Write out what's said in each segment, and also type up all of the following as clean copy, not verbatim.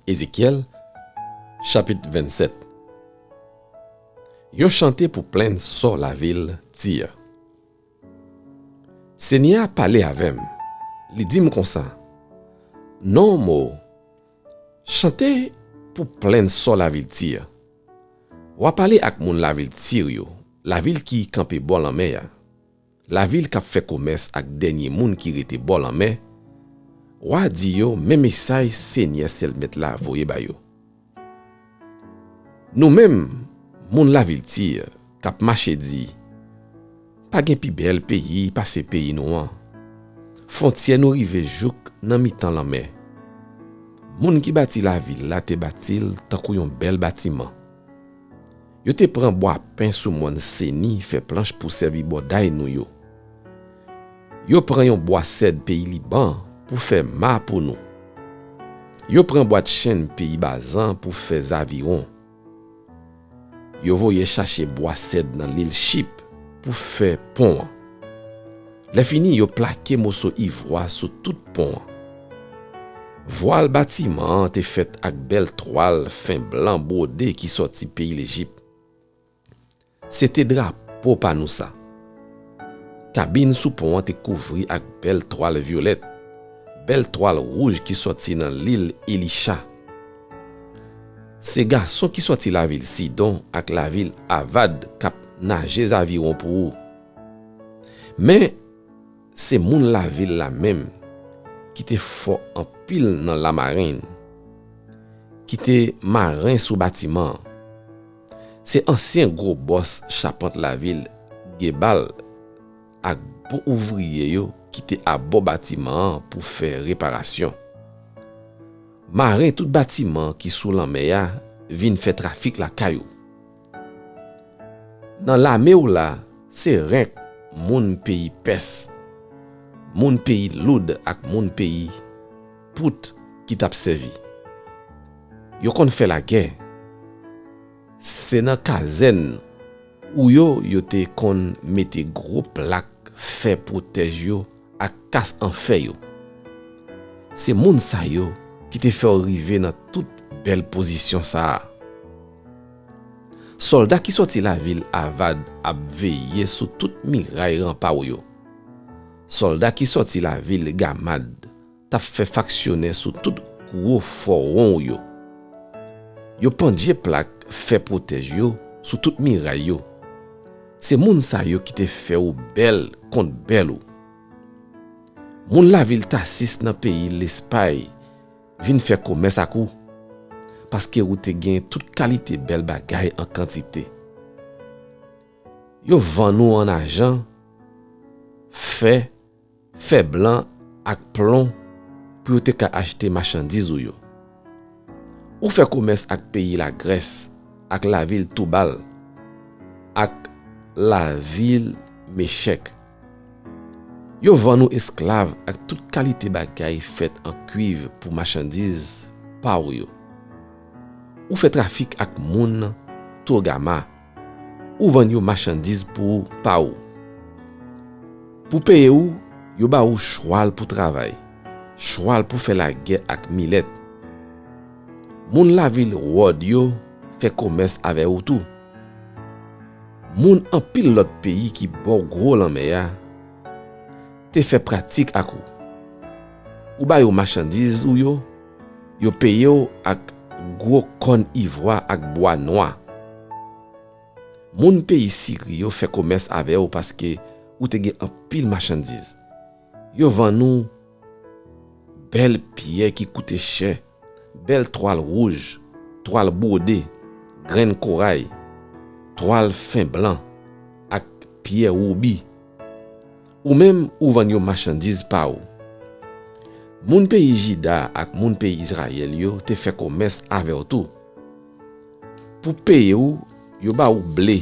Ézéchiel, chapitre 27. Yo chanté pour plaindre sur la ville Tyr. Seigneur parlé avec moi. Il dit comme ça. Non mo. Chanter pour plaindre sur la ville Tyr. Ou parler avec moun la ville Tyr yo, la ville qui campé bol en mer. La ville qui a fait commerce avec dernier moun qui rete bol en mer. Ou dit yo même message Seigneur sel met la voye ba yo. Nous même moun la ville Tyr k'ap marché di pas gen pi bel pays pas ce pays nou. Frontière nous rive jouk nan mitan la mer. Moun qui bâti la ville la te bâtil tant kou yon bel bâtiment. Yo te pran bois pain sou moun seni fait planche pour servir boday nou yo. Yo pran yon bois cèdre pays Liban pour faire mât pour nous. Yo pran bois de chêne pays Bazan pour faire aviron. Yo voye chercher bois cèdre dans l'île Chip pour faire pont. Le fini yo plaqué morceau ivoire sur tout pont. Voile bâtiment te fait avec belle toile fin blanc brodé qui sorti pays l'Égypte. C'était drapeau pa nous ça. Cabine sous pont te couvri avec belle toile violette, belle toile rouge qui sorti dans l'île Elisha. Ces garçons qui sorti la ville Sidon avec la ville Avad cap nager aviron pour ou. Mais c'est moun la ville la même qui te fort en pile dans la marine, qui te marin sous bâtiment. C'est ancien gros boss chapante la ville Gebal ak bon ouvrier yo qui te à bon bâtiment pour faire réparation. Marin tout bâtiment qui sous la mer vinn fait trafic la caillou. Dans la mer ou là, c'est rien moun pays pes, moun pays loud ak moun pays pout qui t'a servi. Yo kon fait la guerre. C'est dans kazen où yo te kon mette gros plaque fait protège yo ak casse en fait yo. C'est moun sa yo qui te fait arriver dans toute belle position ça. Soldat qui sorti la ville Avad ap veillé sous toute miraille rempart yo. Soldat qui sorti la ville Gamad t'a fait factionner sous tout gros foron yo. Yo pendie plaque fait protège yo sous toute miraille yo. C'est moun sa yo qui te fait ou belle contre belle ou. Moun la ville t'assis dans pays l'Espagne vinn faire commerce à kou parce que ou te gen toute qualité belle bagay en quantité. Yo vend nous en argent fait blanc ak plomb pour te ka acheter marchandise ou yo. Ou fait commerce ak pays la Grèce, ak la ville Toubal, ak la ville Méchek. Yo vend nous esclaves ak toute qualité bagay faite en cuivre pour marchandise pa ou yo. Ou fait trafic ak moun Togama, ou vend yo marchandise pour pa ou. Pour payer ou, yo ba ou cheval pour travail, cheval pour faire la guerre ak millet. Moun la ville Rod yo fait commerce avec ou tout. Moun en pile l'autre pays qui bord gros lan mer te fait pratique ak ou ba yo marchandise ou yo paye yo ak gros con ivoire ak bois noir. Moun pays Syrie yo fait commerce avec ou parce que ou te gen en pile marchandise. Yo vend nous belle pierre qui coûte cher, belle toile rouge, toile brodée, graine corail, toile fin blanc ak pierre ruby. Ou même ou vend yo marchandise pa ou. Moun pays Jida ak moun pays Israël yo te fait commerce avec tout. Pour payer ou, yo ba ou blé,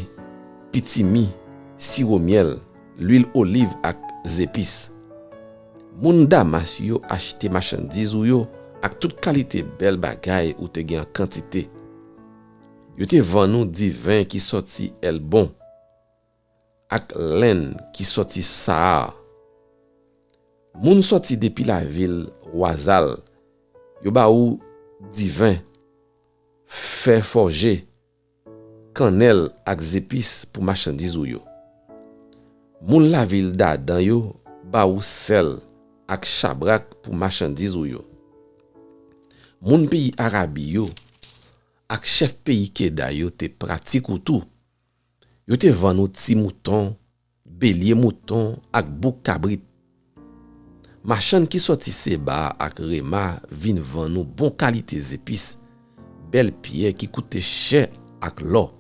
pitimi, sirop miel, l'huile olive ak épices. Moun Damas yo achete marchandise ou yo ak toute qualité belle bagay ou te gen en quantité. Yo te vend nous divin qui sorti Elbon ak laine qui sorti Sahar. Moun sorti depuis la ville Wazal, yo ba ou divin, fer forgé, cannelle ak zépis pour marchandise ou yo. Moun la ville d'Adan yo ba ou sel ak chabrak pour marchandise ou yo. Moun pays Arabi yo ak chef pays Keda yo te pratique ou tout. Yo te vend nou ti mouton, bélier mouton ak bouc cabrit. Marchand qui sorti Seba ak Rema vin vend nou bon qualité épices, belle pierre qui coûte cher ak l'or.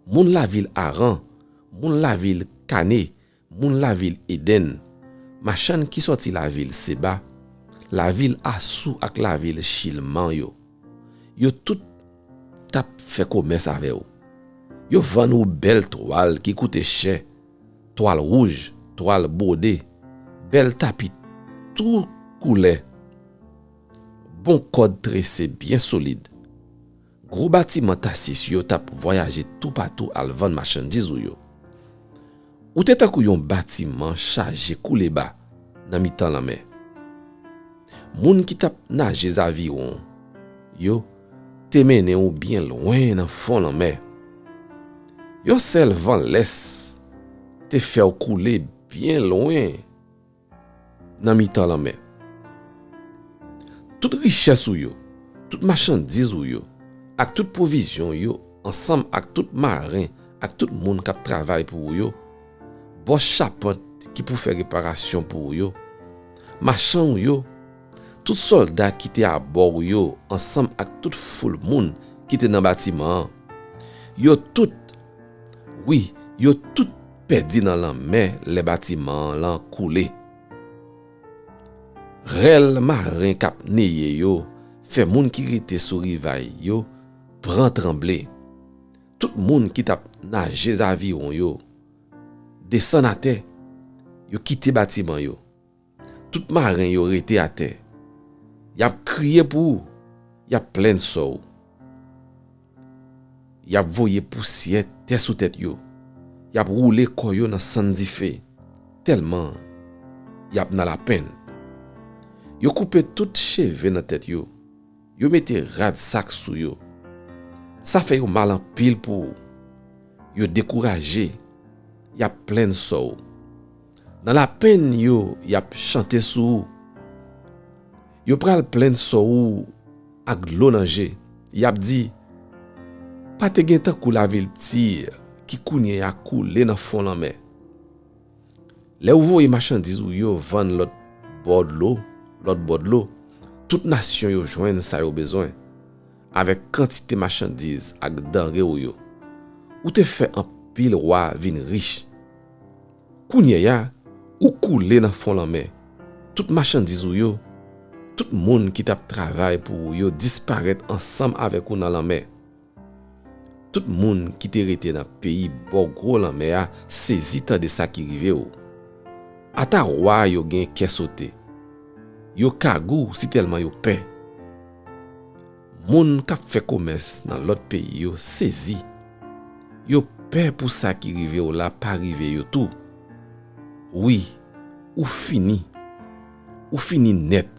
Moun la ville Aran, moun la ville Kane, moun la ville Eden. Marchand qui sorti la ville Seba, la ville Assou ak la ville Chilman yo. Yo tout tap fait commerce avec yo. Yo vend nou belle toile qui coûte cher, toile rouge, toile brodée, belle tapis tout coulé, bon code tressé bien solide. Gros bâtiment tassis yo tap voyager tout partout al vendre marchandise ou yo. Ou te takou yon bâtiment chargé coulé bas nan mitan la mer. Moun qui tap nage aviron yo te mene ou bien loin dans fond la mer. Yo sel vent laisse te fait couler bien loin dans mitan la mer. Toute richesse ou yo, toute marchandise ou yo, ak toute provision yo, ensemble ak tout marin, ak tout monde qui travaille pour yo, boss charpente qui pour faire réparation pour yo, marchand yo, tout soldat qui était à bord yo, ensemble ak tout foule monde qui était dans bâtiment, yo tout, oui, yo tout perdu dans la mer, les bâtiments l'an coulé. Rel marin kap neye yo, fait moun qui rete sous rivaille yo, prend tremblé. Tout moun qui tap nage aviron yo, descend à terre, yo quitté bâtiment yo. Tout marin yo rete à terre. Y a crié pour, y a plein sou. Y a voyé poussière tête sous tête yo. Y a roulé koyo dans sandi fe. Tellement y a dans la peine. Yo coupé tout cheveux dans tête yo. Yo mette rad sac sou yo. Ça fait yo mal en pile pour yo découragé. Y a plein sou. Dans la peine yo y a chanté sou. Yo pral plein sou ak l'eau nanje. Y a dit pas te gen tan kou la ville tire qui kounye a coulé dans fond la mer. Les ou voye marchandise ou yo vend l'autre bord de l'eau, toute nation yo joine sa yo besoin avec quantité marchandise ak denrée ou yo. Ou te fait un pile roi vin riche. Kounye ya ou coulé dans fond la mer. Toute marchandise ou yo, tout monde qui tap travail pour yo disparaître ensemble avec ou dans la mer. Tout monde qui te rete dans pays bon gros la mer a saisi tant de ça qui rive ou. Ata roi yo gen kè sote. Yo kagou si tellement yo paix. Moun k'ap fait commerce dans l'autre pays yo saisi. Yo paix pour ça qui rive ou la pas rive yo tout. Oui, ou fini net.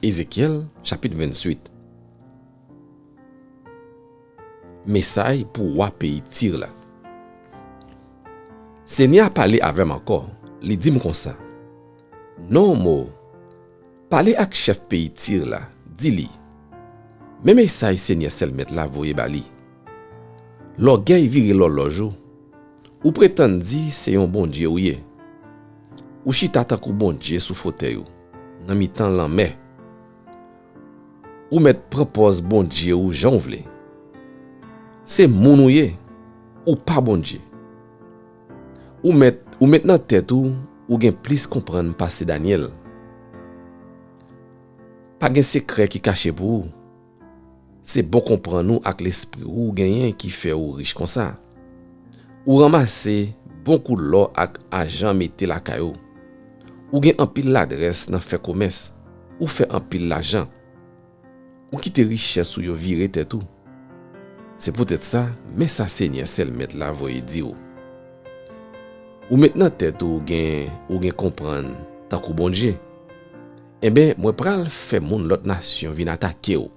Ézéchiel, chapitre 28. Message pour roi pays Tyr là. Seigneur parlé avec encore, li dit comme ça. Non mo, parlez avec chef pays Tyr là, dit-li. Même message Seigneur Selmet la voye bali. L'orgueil vire l'horloge ou prétend di c'est un bon Dieu ou ye. Ou chita takou bon Dieu sous fauteuil nan mi tan lan mer. Ou met propose bon Dieu ou Jean vle. C'est moun ou ye ou pas bon Dieu. Ou met nan tête ou gen plus comprendre passer Daniel. Pas gen secret qui caché pour ou. C'est bon comprendre nous avec l'esprit ou genyen qui fait ou riche comme ça. Ou ramasser bon coup de l'or avec argent mette la caillou. Ou gen un pile l'adresse dans fait commerce ou fait un pile l'argent. ou quitter richesse ou yo virer tête tout. C'est peut-être ça, mais ça Seigneur seul mettre la voye dire. Ou maintenant tête ou gen comprendre tant que bon Dieu. Eh ben moi pral faire moun l'autre nation vinn attaquer ou.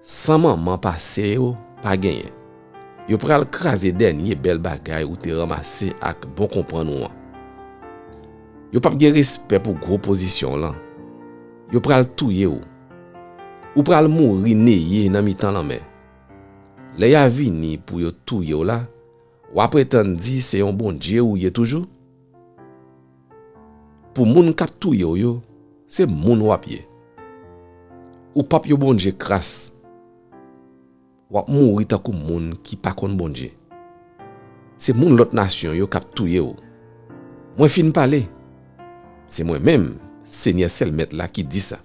Sans maman passer ou pas gagner. Yo pral craser dernier bel bagay ou te ramasser ak bon comprendre ou. Yo pas gen respect pour gros position là. Yo pral touyer ou pral mourir neye nan mitan la mer. Le ya vini pour yo touyer ou là, ou prétend di c'est un bon Dieu ou y toujours. Pour moun k'ap touyer yo, c'est moun wap ye. Ou pap yo bon Dieu crasse. Wap mourir ta kou moun qui pa kon bon Dieu. C'est moun l'autre nation yo k'ap touyer ou. Moi fin parler. C'est moi-même, Seigneur Selmet là qui dit ça.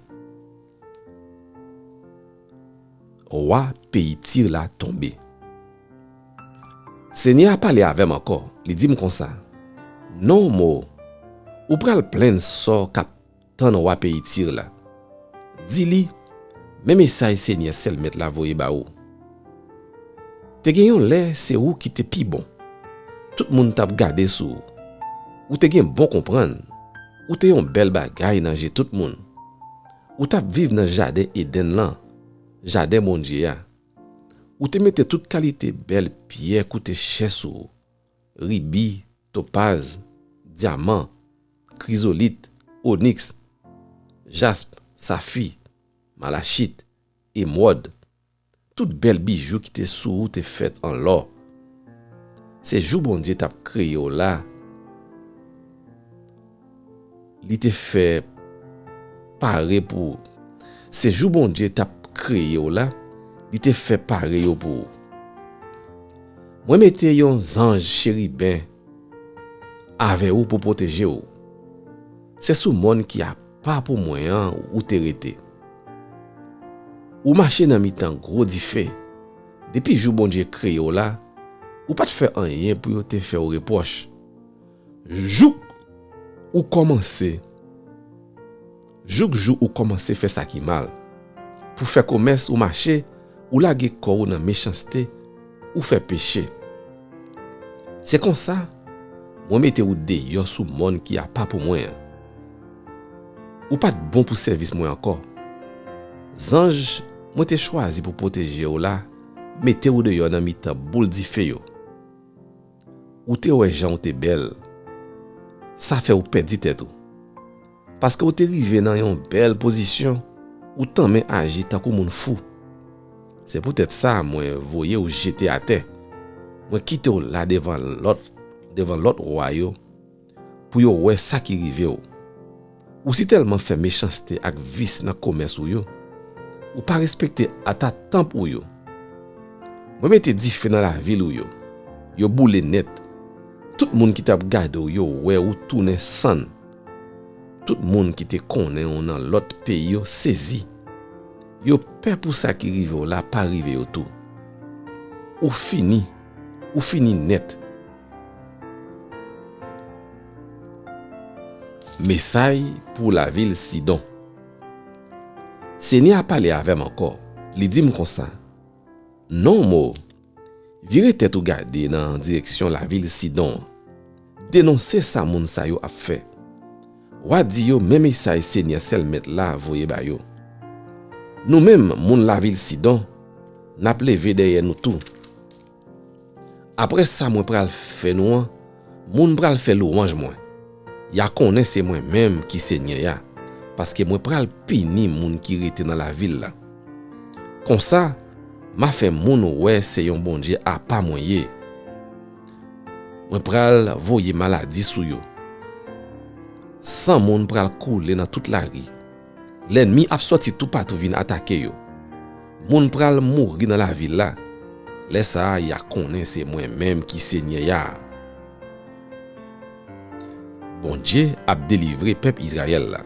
Roi pays tire la tombé. Seigneur a parlé avec moi encore. Il dit comme ça. Non mo. Ou pral plein sort cap tan roi pays tire là. Dis-li, même ça Seigneur Selmet la voye ba ou. Te genyon lè c'est ou qui te pi bon. Tout moun tap gade sou. Ou te gen bon comprendre. Ou te yon bel bagay nan jè tout moun. Ou tap vive nan jardin Eden lan. Jardin bon Dieu ya. Ou te mette toute qualité belle pierre koute chesou. Ribi, topaz, diamant, chrysolite, onyx, jaspe, safi, malachite, émeraude. Tout bel bijou qui te sou te fait en l'or. C'est jou bon Dieu tap créé là. Li te fait pareil pour. C'est jou bon Dieu tap créé là. Li te fait pareil pour. Moi mette yon ange chérubin avec ou pour protéger ou. C'est sous monde qui a pas pour moyen ou te rete. Ou marcher dans mi-temps gros di fait. Depuis jou bon Dieu créé là, ou pas te faire rien pour te faire reproche. Jou ou commencer. Jou ou commencer faire ça qui mal. Pour faire commerce ou marcher, ou lage corps dans méchanceté, ou faire péché. C'est comme ça, moi mette ou dehors sous monde qui a pas pour moi. Ou pas de bon pour service moi encore. Zange, moi te choisi pour protéger ou là, mettez ou dehors dans mi-temps boule di fè yo. Ou te ouais Jean ou te belle. Ça fait ou perdre tête ou. Parce que ou te rive dans une belle position, ou tant men agi tant kou moun fou. C'est peut-être ça moi voyez ou jeter à terre. Moi quitte ou là devant l'autre roi yo pour yo ouais ça qui rive ou. Ou si tellement fait méchanceté ak vice dans commerce ou yo, ou pas respecter à ta temps ou yo. Moi mette di fait dans la ville ou yo. Yo boule net. Tout moun qui t'a gade ou yo ouais ou tourner san. Tout moun qui te connaît dans l'autre pays yo saisi. Yo peur pour ça qui rive là pas rive tout. Ou fini net. Message pour la ville Sidon. Seigneur a parlé avec moi encore. Il dit comme ça. Non mo. Vire tête ou garder dans direction la ville Sidon. Dénoncer ça moun sa yo a fait. Wa di yo même ça Seigneur Selmet là voye ba yo. Nous même moun la ville Sidon n'a plevé derrière nous tout. Après ça moi pral fait nous moun pral fait louange moi. Ya connaît c'est moi même qui Seigneur ya parce que moi pral pini moun qui rete dans la ville là. Comme ça m'a fait moun ouais c'est un bon Dieu a pas moyen. Moi pral voyer maladie sou yo. Sans moun pral couler dans toute la rue. L'ennemi a sorti tout partout vinn attaquer yo. Moun pral mourir dans la ville là. Laisse ça ya connaît c'est moi même qui Seigneur ya. Bon Dieu a délivré peuple Israël là.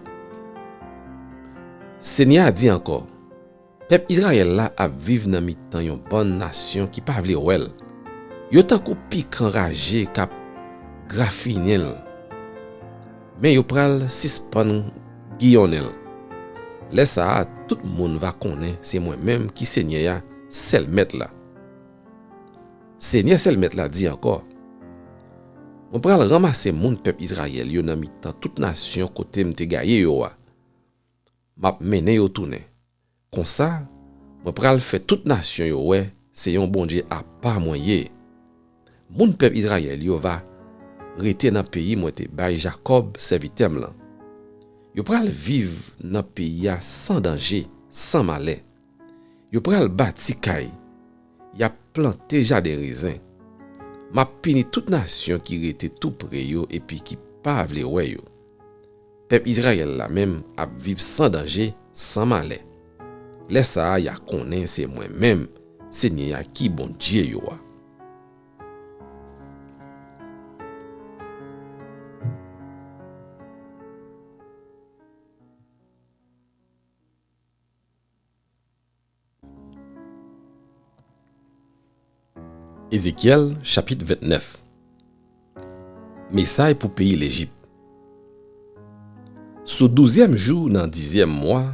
Seigneur a dit encore, peuple Israël là a vivre dans mi-temps une bonne nation qui pas vle wel. Yo tant kou pic enragé k'ap graffinel. Mais yo pral suspend guillonel. Laisse ça tout le monde va connaître, c'est moi-même qui Seigneur seul maître là. Seigneur seul maître là dit encore, on pral ramasser mon peuple Israël yo nan mi-temps toute nation côté m'te gaye yo a. M'a mené yo tourner. Comme ça, on pral fait toute nation yo ouais, c'est un bon Dieu à part moyen. Mon peuple Israël yo va rester dans pays moi te bay Jacob serviteur là. Yo pral vivre dans pays sans danger, sans malheur. Yo pral bâti kay. Y a planté jardin raisin. M'a puni toute nation qui était tout près yo et puis qui pas vle wè yo. Peuple Israël là même a vivre sans danger, sans malheur. Laisse ça ya connaît c'est moi-même, Seigneur qui bon Dieu yo a. Ézéchiel chapitre 29. Message pour pays l'Égypte. Sous 12e jour dans 10e mois,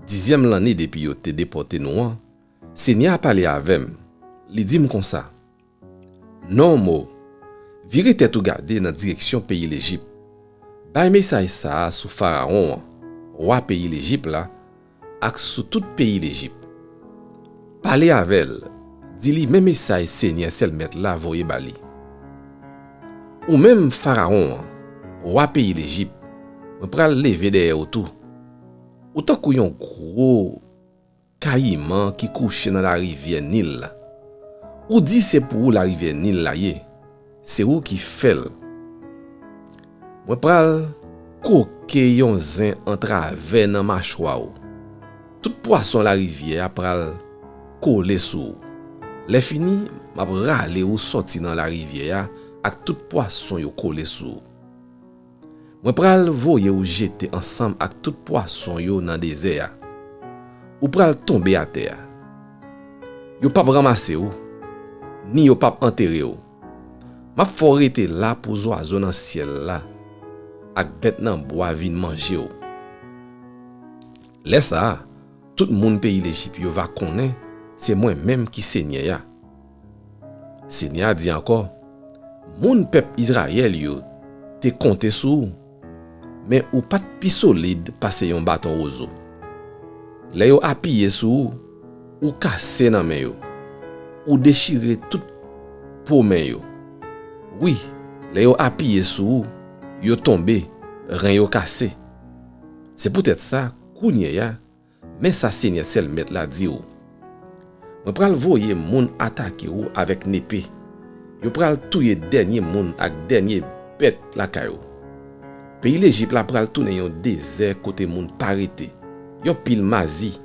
10e l'année depuis yo te déporté nous, Seigneur a parlé avec moi. Li dit comme ça. Non mo, vire tête ou garder dans direction pays l'Égypte. Bay message ça sous Pharaon, roi pays l'Égypte là, ak sous tout pays l'Égypte. Parlez avec elle. Dis-li même message Seigneur seul mettre là voye bali. Ou même Pharaon, roi pays l'Égypte, on pral lever derrière autour. Autant qu'on yon gros caïman qui couche dans la rivière Nil là. Ou dit c'est pour la rivière Nil là yé. C'est où qui fait. On pral koke yon zin en travers dans mâchoire ou. Tout poisson la rivière pral coller sous. Les fini, m'a rale ou sorti dans la rivière avec tout poisson yo collé sous. Moi pral voye ou jeter ensemble avec tout poisson yo dans désert. Ou pral tomber à terre. Yo pas ramasser ou ni yo pas enterrer ou. M'a forete là pour oiseau dans ciel là ak bête nan bois vin manger ou. Laisse ça, tout monde pays l'Égypte yo va connaître. C'est moi-même qui Seigneur ya. Seigneur dit encore, mon peuple Israël yo te compté sous, mais ou pas pi solide passer yon bâton roseau. Là yo appuyé sous ou cassé nan men yo, ou déchiré tout pomen yo. Oui, là yo appuyé sous, yo tombé, ren yo cassé. C'est peut-être ça kounye ya, mais ça Seigneur seul met la di ou. On pral voyer moun attaquer ou avec n'épée. Yo pral touyer dernier moun ak dernier bête la kayo. Pays l'Égypte la pral tourner yon désert côté moun parité. Yon pile mazi.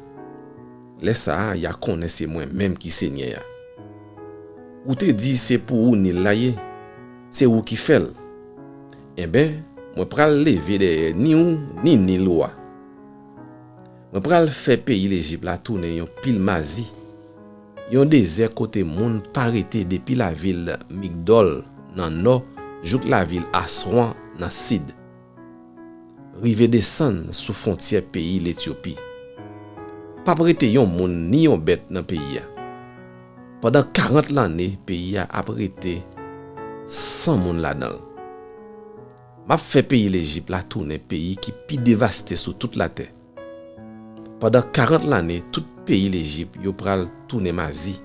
Laisse ça ya connaisse moi-même qui Seigneur ya. Ou te dit c'est pour ou ni la ye. C'est ou qui fait. Eh ben, moi pral lever de ni ou ni loi. Moi pral fait pays l'Égypte la tourner yon pile mazi. Yon désert côté moun parité depuis la ville Migdol dans nord jusqu'à la ville Aswan dans sud. Rive descend sous frontière pays l'Éthiopie. Pas prêté yon moun ni yon bête dans pays. Pendant 40 l'année pays a prêté 100 moun là-dedans. M'a fait pays l'Égypte la tourner pays qui pi dévasté sur toute la terre. Pendant 40 l'année tout pays l'Égypte yo pral tourner mazi.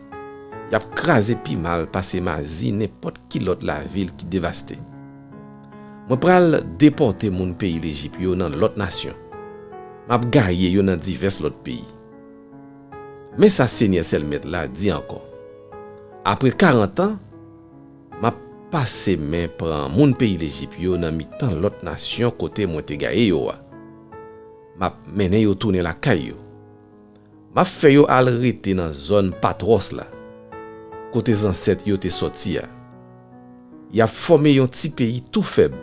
Y a crasé pi mal passer mazi n'importe qui l'autre la ville qui dévasté. Moi pral déporter mon pays l'Égypte yo dans l'autre nation. M'a gaye yo dans divers l'autre pays. Mais ça Seigneur seul mettre là dit encore. Après 40 ans, m'a passé main prend mon pays l'Égypte yo dans mi-temps l'autre nation côté moi te gaye yo. M'a mené yo tourner la caille yo. M'a fait yo al rete dans zone Patros là. Côté ancêtre yo te sorti ya. Y a formé yon petit pays tout faible.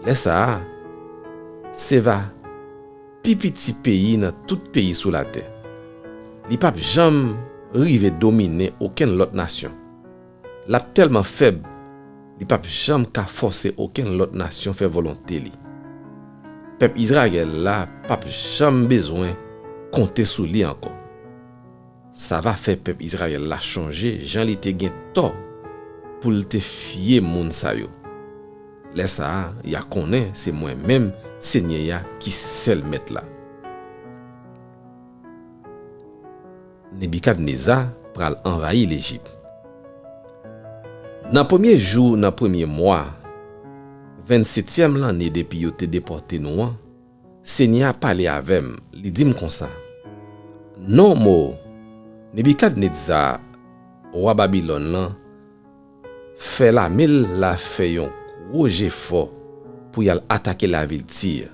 Laisse ça. C'est va petit pays dans tout pays sous la terre. Li pa jamais rive dominer aucune autre nation. La tellement faible, li pa jamais ka forcer aucune autre nation faire volonté li. Peuple Israël là pas jamais besoin compter sous lui encore. Ça va faire peuple Israël la changer, Jean li te gen tort pour te fier moun sa yo. Laisse ça, ya connaît, c'est moi-même Seigneur ya qui seul mettre là. Nebukadnezar pral envahir l'Égypte. Dans premier jour, dans premier mois, 27e l'année depuis yo te déporté nous, Seigneur a parlé avec moi, li dit comme ça. Non mo, Nebukadnezar roi Babylone là fait la mille la fait un gros effort pour y attaquer la ville Tyr.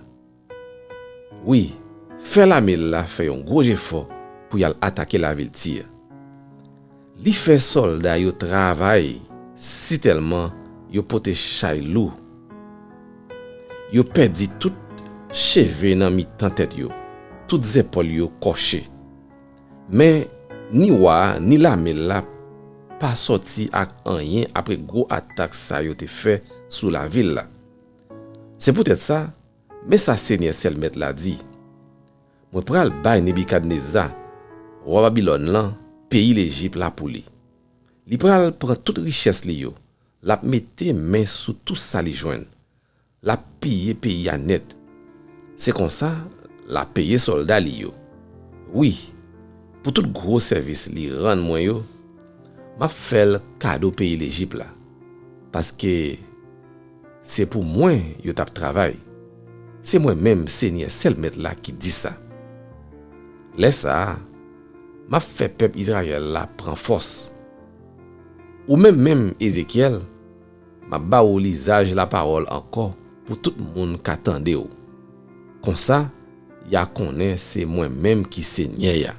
Oui, fait la mille la fait un gros effort pour y attaquer la ville Tyr. Li fait soldat yo travail si tellement yo pote chay lou. Yo perdi tout cheveux dans mi-temps tête yo, toutes épaules yo coché. Mais ni wa ni la mille la pas sorti ak rien après gros attaque ça yo te fait sous la ville là. C'est peut-être ça, mais ça Seigneur sel met la dit. Moi pral bay Nebukadnezar, roi Babylone là, pays l'Égypte là pour lui. Li pral prend toute richesse li yo, la mette main sous tout ça li joine. La piller pays à net. C'est comme ça, la payer soldat li yo. Oui, pour tout gros service li rend moi yo, m'a fait le cadeau pays l'Égypte là. Parce que c'est pour moi yo tap travail. C'est moi-même Seigneur seul mettre là qui dit ça. Laisse ça, m'a fait peuple Israël là prend force. Ou même Ézéchiel, m'a ba ou lisage la parole encore pour tout le monde qui attendait. Comme ça, ya connaît c'est moi-même qui Seigneur ya.